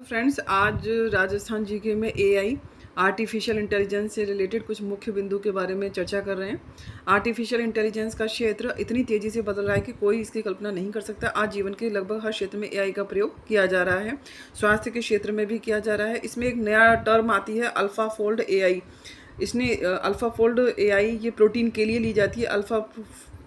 Friends, आज Rajasthan GK में AI artificial intelligence से रिलेटेड कुछ मुख्य बिंदु के बारे में चर्चा कर रहे हैं। आर्टिफिशियल इंटेलिजेंस का क्षेत्र इतनी तेज़ी से बदल रहा है कि कोई इसकी कल्पना नहीं कर सकता। आज जीवन के लगभग हर क्षेत्र में एआई का प्रयोग किया जा रहा है। स्वास्थ्य के क्षेत्र में भी किया जा रहा है। इसमें एक नया टर्म आती है अल्फा फोल्ड एआई। इसने अल्फा फोल्ड एआई ये प्रोटीन के लिए ली जाती है। अल्फा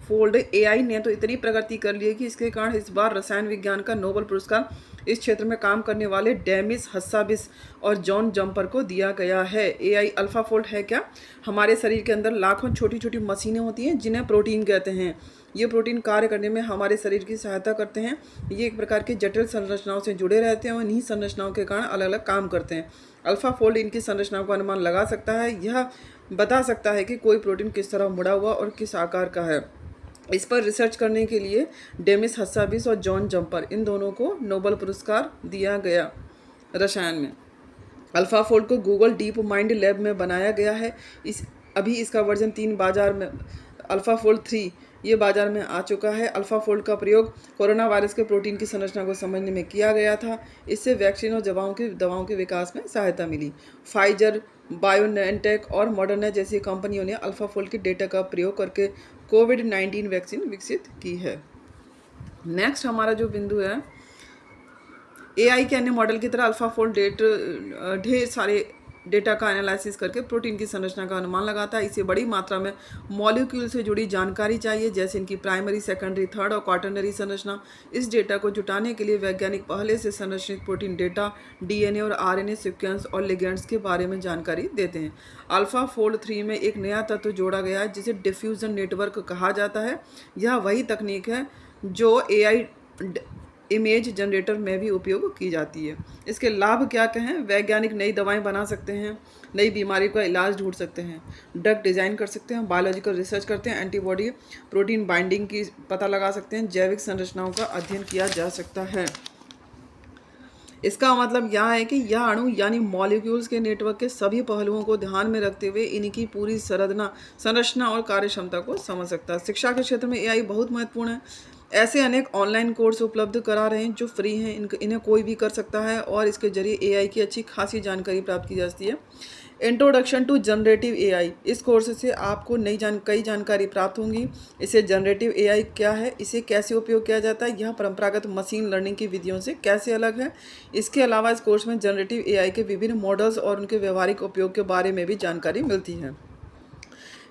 फोल्ड एआई ने तो इतनी प्रगति कर ली है कि इसके कारण इस बार रसायन विज्ञान का नोबेल पुरस्कार इस क्षेत्र में काम करने वाले डेमिस हस्साबिस और जॉन जम्पर को दिया गया है। एआई अल्फा फोल्ड है क्या? हमारे शरीर के अंदर लाखों छोटी छोटी मशीनें होती हैं जिन्हें प्रोटीन कहते हैं। ये प्रोटीन कार्य करने में हमारे शरीर की सहायता करते हैं। ये एक प्रकार की जटिल संरचनाओं से जुड़े रहते हैं और इन्हीं संरचनाओं के कारण अलग अलग काम करते हैं। अल्फा फोल्ड इनकी संरचनाओं का अनुमान लगा सकता है। यह बता सकता है कि कोई प्रोटीन किस तरह मुड़ा हुआ और किस आकार का है। इस पर रिसर्च करने के लिए डेमिस हस्साबिस और जॉन जम्पर इन दोनों को नोबेल पुरस्कार दिया गया रसायन में। अल्फा फोल्ड को गूगल डीप माइंड लैब में बनाया गया है। अभी इसका वर्जन 3 बाजार में अल्फा फोल्ड 3 ये बाजार में आ चुका है। अल्फा फोल्ड का प्रयोग कोरोना वायरस के प्रोटीन की संरचना को समझने में किया गया था। इससे वैक्सीन और दवाओं के विकास में सहायता मिली। फाइजर, बायोएनटेक और मॉडर्ना जैसी कंपनियों ने अल्फा फोल्ड के डेटा का प्रयोग करके कोविड-19 वैक्सीन विकसित की है। नेक्स्ट हमारा जो बिंदु है, एआई के अन्य मॉडल की तरह अल्फा फोल्ड ढेर सारे डेटा का एनालिसिस करके प्रोटीन की संरचना का अनुमान लगाता है। इसे बड़ी मात्रा में मॉलिक्यूल से जुड़ी जानकारी चाहिए, जैसे इनकी प्राइमरी, सेकेंडरी, थर्ड और क्वाटरनरी संरचना। इस डेटा को जुटाने के लिए वैज्ञानिक पहले से संरचित प्रोटीन डेटा, डीएनए और आरएनए सीक्वेंस और लिगेंड्स के बारे में जानकारी देते हैं। अल्फा फोल्ड 3 में एक नया तत्व जोड़ा गया है जिसे डिफ्यूजन नेटवर्क कहा जाता है। यह वही तकनीक है जो एआई इमेज जनरेटर में भी उपयोग की जाती है। इसके लाभ क्या कहें? वैज्ञानिक नई दवाएं बना सकते हैं, नई बीमारी का इलाज ढूंढ सकते हैं, ड्रग डिज़ाइन कर सकते हैं, बायोलॉजिकल रिसर्च करते हैं, एंटीबॉडी प्रोटीन बाइंडिंग की पता लगा सकते हैं, जैविक संरचनाओं का अध्ययन किया जा सकता है। इसका मतलब यह है कि यह अणु यानी मॉलिक्यूल्स के नेटवर्क के सभी पहलुओं को ध्यान में रखते हुए इनकी पूरी संरचना और कार्यक्षमता को समझ सकता है। शिक्षा के क्षेत्र में एआई बहुत महत्वपूर्ण है। ऐसे अनेक ऑनलाइन कोर्स उपलब्ध करा रहे हैं जो फ्री हैं। इन्हें कोई भी कर सकता है और इसके जरिए एआई की अच्छी खासी जानकारी प्राप्त की जाती है। इंट्रोडक्शन टू जनरेटिव एआई, इस कोर्स से आपको कई जानकारी प्राप्त होंगी। इसे जनरेटिव एआई क्या है, इसे कैसे उपयोग किया जाता है, यह परंपरागत मशीन लर्निंग की विधियों से कैसे अलग है। इसके अलावा इस कोर्स में जनरेटिव एआई के विभिन्न मॉडल्स और उनके व्यवहारिक उपयोग के बारे में भी जानकारी मिलती है।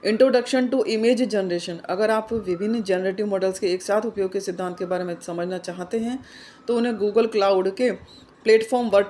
इंट्रोडक्शन टू इमेज जनरेशन, अगर आप विभिन्न जनरेटिव मॉडल्स के एक साथ उपयोग के सिद्धांत के बारे में समझना चाहते हैं तो उन्हें गूगल क्लाउड के प्लेटफॉर्म वर्ट